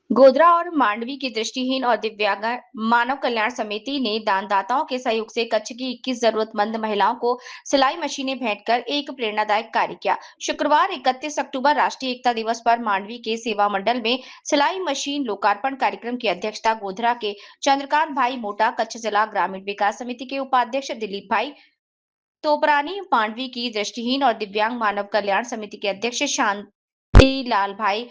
गोधरा और मांडवी की दृष्टिहीन और दिव्यांग मानव कल्याण समिति ने दानदाताओं के सहयोग से कच्छ की 21 जरूरतमंद महिलाओं को सिलाई मशीनें भेंट कर एक प्रेरणादायक कार्य किया। शुक्रवार 31 अक्टूबर राष्ट्रीय एकता दिवस पर मांडवी के सेवा मंडल में सिलाई मशीन लोकार्पण कार्यक्रम की अध्यक्षता गोधरा के चंद्रकांत भाई मोटा, कच्छ जिला ग्रामीण विकास समिति के उपाध्यक्ष दिलीप भाई तोपरानी, मांडवी की दृष्टिहीन और दिव्यांग मानव कल्याण समिति के अध्यक्ष शांति लाल भाई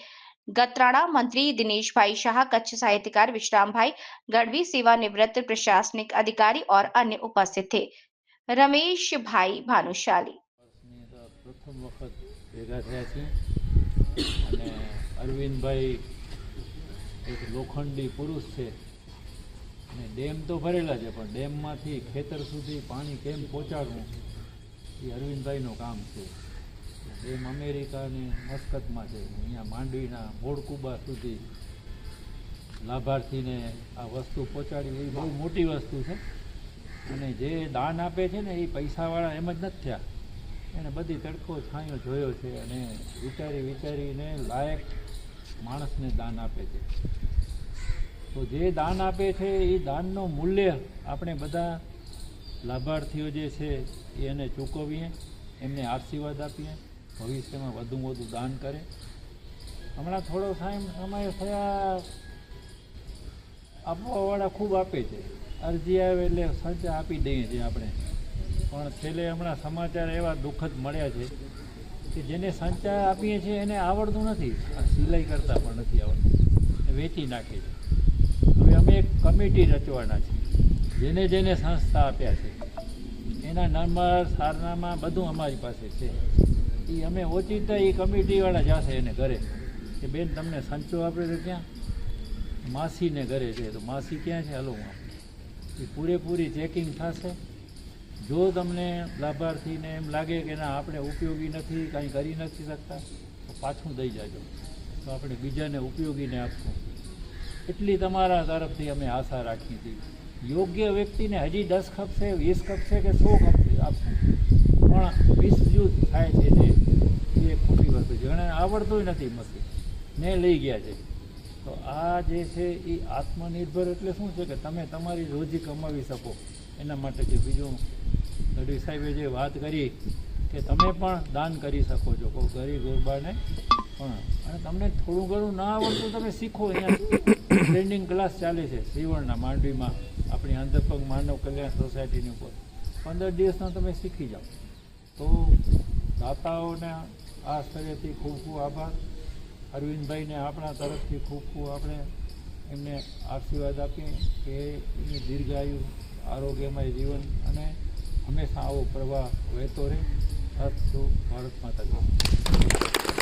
गत्राणा, मंत्री दिनेश भाई शाह, कच्छ साहित्यकार विश्राम भाई गढ़वी, सेवानिवृत्त प्रशासनिक अधिकारी और अन्य उपस्थित थे। रमेश भाई भानुशाली। प्रथम वखत भेगा थया छे અને અરવિંદભાઈ એક લોખંડી પુરુષ છે અને ડેમ તો ભરેલા છે પણ ડેમમાંથી ખેતર સુધી પાણી કેમ પહોંચાડવું એ અરવિંદભાઈનું કામ છે। ડેમ અમેરિકાની મસ્કતમાં છે, અહીંયા માંડવીના મોડકુબા સુધી લાભાર્થીને આ વસ્તુ પહોંચાડવી એ બહુ મોટી વસ્તુ છે। અને જે દાન આપે છે ને એ પૈસાવાળા એમ જ નથી થયા, એને બધી તડકો છાંયો જોયો છે અને વિચારીને લાયક માણસને દાન આપે છે। તો જે દાન આપે છે એ દાનનું મૂલ્ય આપણે બધા લાભાર્થીઓ જે છે એને ચૂકવીએ, એમને આશીર્વાદ આપીએ, ભવિષ્યમાં વધુમાં વધુ દાન કરે। હમણાં થોડો સમય થયા આપવાવાળા ખૂબ આપે છે, અરજી આવે એટલે સંચા આપી દઈએ છીએ આપણે, પણ છેલ્લે હમણાં સમાચાર એવા દુઃખદ મળ્યા છે કે જેને સંચા આપીએ છીએ એને આવડતું નથી, સિલાઈ કરતાં પણ નથી આવડતું, વેચી નાખે છે। હવે અમે એક કમિટી રચવાના છીએ, જેને સંસ્થા આપ્યા છે એના નંબર સારનામા બધું અમારી પાસે છે। એ અમે ઓચિંતા એ કમિટીવાળા જશે એને ઘરે કે બેન તમને સંચો આપે તો ક્યાં? માસીને ઘરે છે, તો માસી ક્યાં છે? હાલો હું એ પૂરેપૂરી ચેકિંગ થશે। જો તમને લાભાર્થીને એમ લાગે કે ના આપણે ઉપયોગી નથી, કાંઈ કરી નથી શકતા, તો પાછું દઈ જાજો, તો આપણે બીજાને ઉપયોગીને આપશું। એટલી તમારા તરફથી અમે આશા રાખી હતી। યોગ્ય વ્યક્તિને હજી 10 ખપશે, 20 ખપશે કે 100 ખપશે આપશું, પણ મિસયુઝ થાય છે જે ખોટી વસ્તુ છે, અને આવડતું નથી મશીન ને લઈ ગયા છે। તો આ જે છે એ આત્મનિર્ભર એટલે શું છે કે તમે તમારી રોજી કમાવી શકો એના માટે છે। બીજું ગઢવી સાહેબે જે વાત કરી કે તમે પણ દાન કરી શકો છો કોઈ ગરીબ ગુરબાને પણ, અને તમને થોડું ઘણું ના આવડતું તમે શીખો। અહીંયા ટ્રેનિંગ ક્લાસ ચાલે છે શ્રીવર્ણના માંડવીમાં, આપણી આંધ્રપગ માનવ કલ્યાણ સોસાયટીની ઉપર 15 દિવસમાં તમે શીખી જાઓ। તો દાતાઓને આ સ્થળેથી ખૂબ ખૂબ આભાર। અરવિંદભાઈને આપણા તરફથી ખૂબ ખૂબ આપણે એમને આશીર્વાદ આપીએ કે એની દીર્ઘાયુ, આરોગ્યમય જીવન અને હંમેશા આવો પ્રવાહ વહેતો રહે। અસ્તુ ભારત માતા કી।